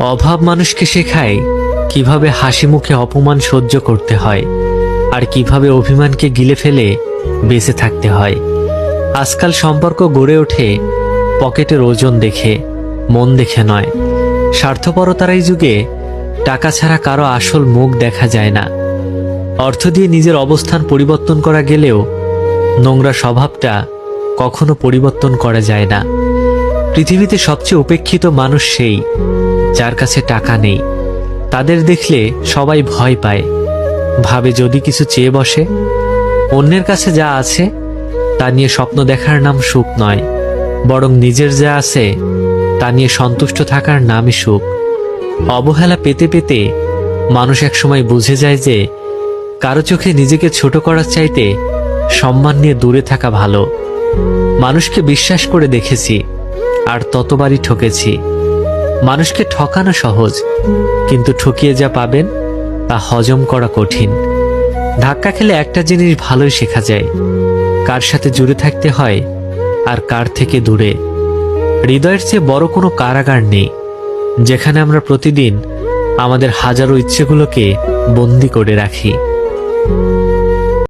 অভাব মানুষকে শেখায় কিভাবে হাসি মুখে অপমান সহ্য করতে হয়, আর কিভাবে অভিমানকে গিলে ফেলে বেঁচে থাকতে হয়। আজকাল সম্পর্ক গড়ে ওঠে পকেটের ওজন দেখে, মন দেখে নয়। স্বার্থপরতার এই যুগে টাকা ছাড়া কারো আসল মুখ দেখা যায় না। অর্থ দিয়ে নিজের অবস্থান পরিবর্তন করা গেলেও নোংরা স্বভাবটা কখনো পরিবর্তন করা যায় না। পৃথিবীতে সবচেয়ে উপেক্ষিত মানুষ সেই যার কাছে টাকা নেই। তাদের দেখলে সবাই ভয় পায়, ভাবে যদি কিছু চেয়ে বসে। অন্যের কাছে যা আছে তা নিয়ে স্বপ্ন দেখার নাম সুখ নয়, বরং নিজের যা আছে তা নিয়ে সন্তুষ্ট থাকার নামই সুখ। অবহেলা পেতে পেতে মানুষ একসময় বুঝে যায় যে কারো চোখে নিজেকে ছোট করার চাইতে সম্মান নিয়ে দূরে থাকা ভালো। মানুষকে বিশ্বাস করে দেখেছি, আর ততবারই ঠকেছি। মানুষকে ঠকানো সহজ, কিন্তু ঠকিয়ে যা পাবেন তা হজম করা কঠিন। ধাক্কা খেলে একটা জিনিস ভালোই শেখা যায়, কার সাথে জুড়ে থাকতে হয় আর কার থেকে দূরে। হৃদয়ের চেয়ে বড় কোনো কারাগার নেই, যেখানে আমরা প্রতিদিন আমাদের হাজারো ইচ্ছেগুলোকে বন্দি করে রাখি।